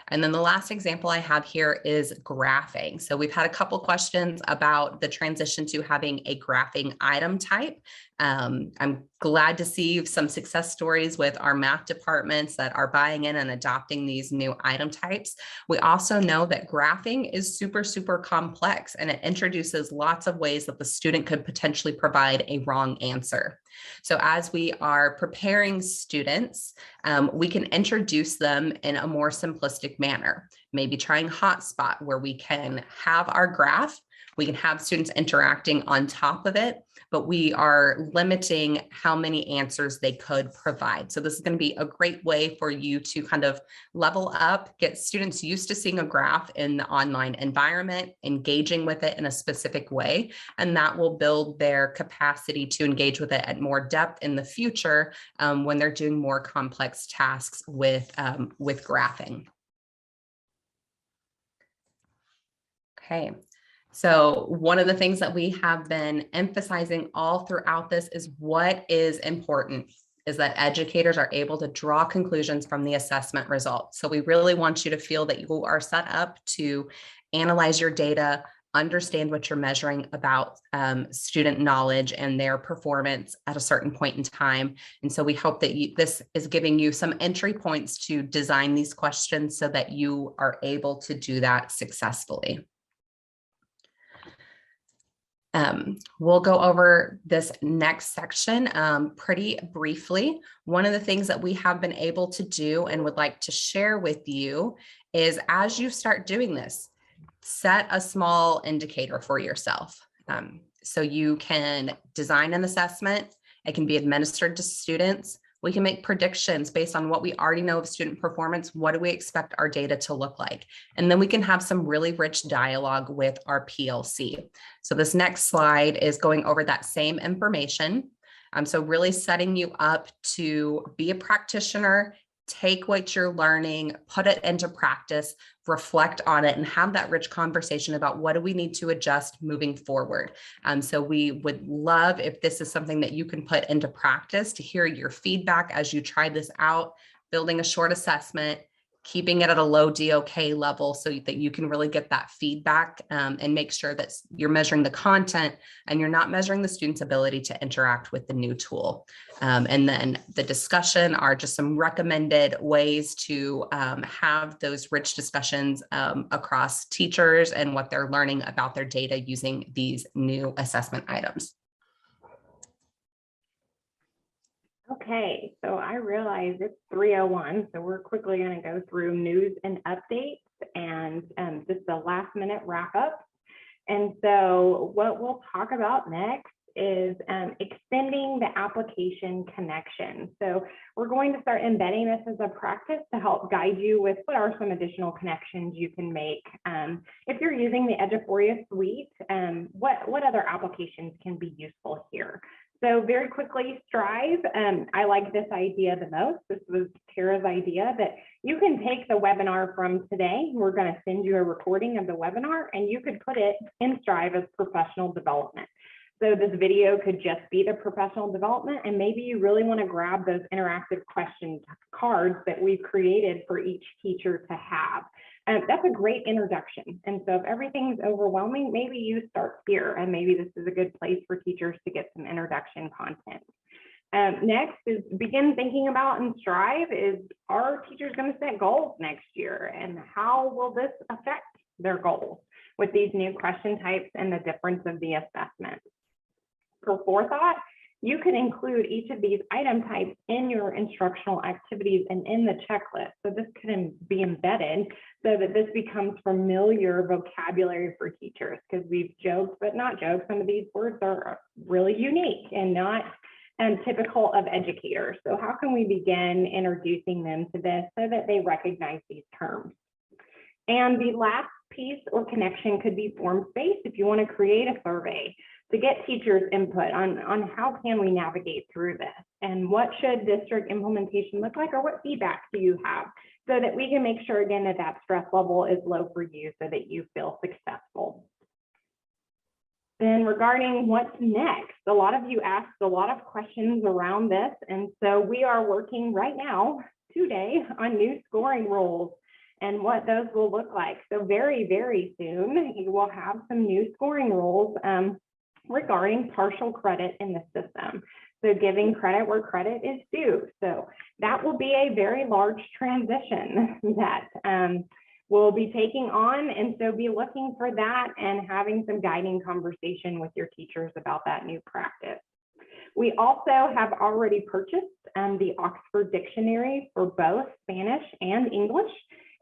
A: And then the last example I have here is graphing. So we've had a couple questions about the transition to having a graphing item type. I'm glad to see some success stories with our math departments that are buying in and adopting these new item types. We also know that graphing is super, super complex, and it introduces lots of ways that the student could potentially provide a wrong answer. So as we are preparing students, we can introduce them in a more simplistic manner, maybe trying hotspot where we can have our graph, we can have students interacting on top of it, but we are limiting how many answers they could provide. So this is going to be a great way for you to kind of level up, get students used to seeing a graph in the online environment, engaging with it in a specific way, and that will build their capacity to engage with it at more depth in the future when they're doing more complex tasks with graphing. Okay. So one of the things that we have been emphasizing all throughout this is what is important is that educators are able to draw conclusions from the assessment results. So we really want you to feel that you are set up to analyze your data, understand what you're measuring about student knowledge and their performance at a certain point in time. And so we hope that this is giving you some entry points to design these questions so that you are able to do that successfully. We'll go over this next section pretty briefly. One of the things that we have been able to do and would like to share with you is as you start doing this, set a small indicator for yourself. So you can design an assessment. It can be administered to students. We can make predictions based on what we already know of student performance. What do we expect our data to look like? And then we can have some really rich dialogue with our PLC. So this next slide is going over that same information. So really setting you up to be a practitioner, take what you're learning, put it into practice, reflect on it, and have that rich conversation about what do we need to adjust moving forward. So we would love, if this is something that you can put into practice, to hear your feedback as you try this out, building a short assessment, keeping it at a low DOK level so that you can really get that feedback, and make sure that you're measuring the content and you're not measuring the student's ability to interact with the new tool. And then the discussion are just some recommended ways to have those rich discussions across teachers and what they're learning about their data using these new assessment items.
B: Okay, so I realize it's 3:01, so we're quickly going to go through news and updates and just the last minute wrap up. And so what we'll talk about next is extending the application connection. So we're going to start embedding this as a practice to help guide you with what are some additional connections you can make. If you're using the Eduphoria suite, what other applications can be useful here? So very quickly, Strive, I like this idea the most. This was Tara's idea, that you can take the webinar from today. We're going to send you a recording of the webinar, and you could put it in Strive as professional development. So this video could just be the professional development, and maybe you really want to grab those interactive question cards that we've created for each teacher to have. That's a great introduction. And so if everything's overwhelming, maybe you start here, and maybe this is a good place for teachers to get some introduction content. Next is begin thinking about and strive is, are teachers going to set goals next year, and how will this affect their goals with these new question types and the difference of the assessment? For forethought, you can include each of these item types in your instructional activities and in the checklist. So this can be embedded so that this becomes familiar vocabulary for teachers, because we've joked, but not joked, some of these words are really unique and not typical of educators. So how can we begin introducing them to this so that they recognize these terms? And the last piece or connection could be forms-based. If you want to create a survey to get teachers' input on how can we navigate through this, and what should district implementation look like, or what feedback do you have, so that we can make sure again that that stress level is low for you so that you feel successful. Then regarding what's next, a lot of you asked a lot of questions around this, and so we are working right now today on new scoring rules and what those will look like. So very, very soon, you will have some new scoring rules regarding partial credit in the system. So giving credit where credit is due. So that will be a very large transition that we'll be taking on. And so be looking for that and having some guiding conversation with your teachers about that new practice. We also have already purchased the Oxford Dictionary for both Spanish and English.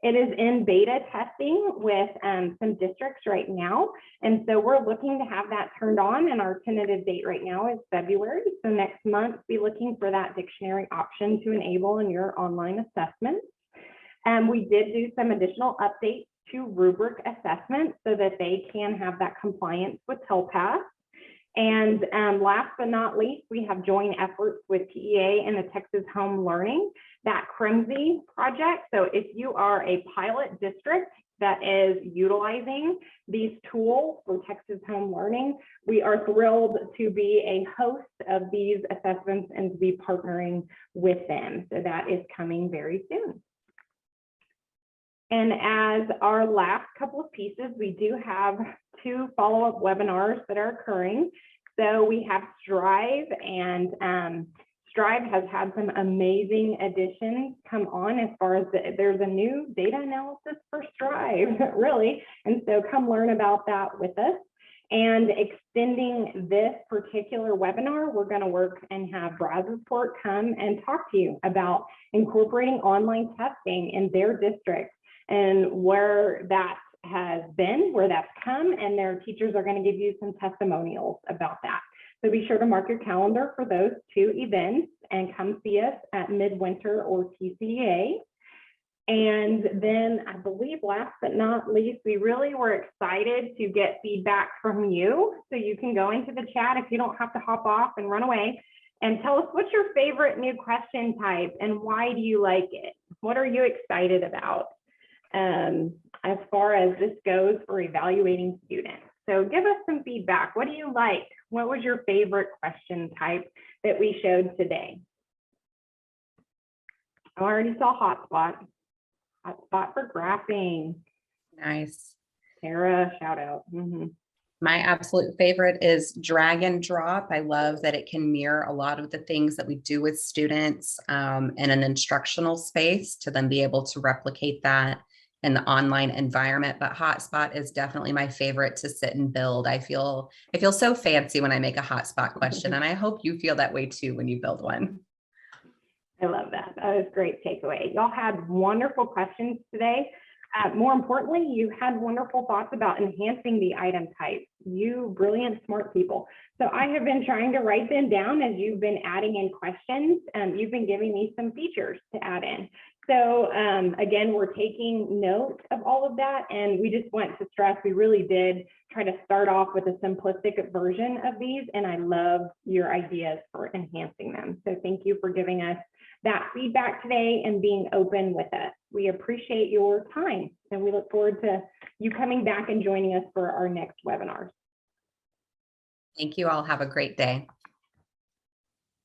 B: It is in beta testing with some districts right now. And so we're looking to have that turned on, and our tentative date right now is February. So next month, be looking for that dictionary option to enable in your online assessments. We did do some additional updates to rubric assessment so that they can have that compliance with TELPAS. And last but not least, we have joint efforts with TEA and the Texas Home Learning, that CRMSI project. So if you are a pilot district that is utilizing these tools for Texas Home Learning, we are thrilled to be a host of these assessments and to be partnering with them. So that is coming very soon. And as our last couple of pieces, we do have 2 follow-up webinars that are occurring. So we have Strive, and Strive has had some amazing additions come on as far as there's a new data analysis for Strive, really. And so come learn about that with us. And extending this particular webinar, we're going to work and have Brazos-Port come and talk to you about incorporating online testing in their district and where that has been, where that's come, and their teachers are going to give you some testimonials about that. So be sure to mark your calendar for those 2 events and come see us at Midwinter or TCA. And then I believe last but not least, we really were excited to get feedback from you. So you can go into the chat if you don't have to hop off and run away. And tell us, what's your favorite new question type and why do you like it? What are you excited about as far as this goes for evaluating students? So give us some feedback. What do you like? What was your favorite question type that we showed today? I already saw hotspot. Hotspot for graphing.
C: Nice.
B: Tara, shout out.
C: My absolute favorite is drag and drop. I love that it can mirror a lot of the things that we do with students in an instructional space to then be able to replicate that in the online environment. But hotspot is definitely my favorite to sit and build. I feel so fancy when I make a hotspot question, and I hope you feel that way too when you build one.
B: I love that. That was a great takeaway. Y'all had wonderful questions today. More importantly, you had wonderful thoughts about enhancing the item type. You brilliant, smart people. So I have been trying to write them down as you've been adding in questions. You've been giving me some features to add in. So again, we're taking note of all of that. And we just want to stress, we really did try to start off with a simplistic version of these. And I love your ideas for enhancing them. So thank you for giving us that feedback today and being open with us. We appreciate your time and we look forward to you coming back and joining us for our next webinars.
C: Thank you all. Have a great day.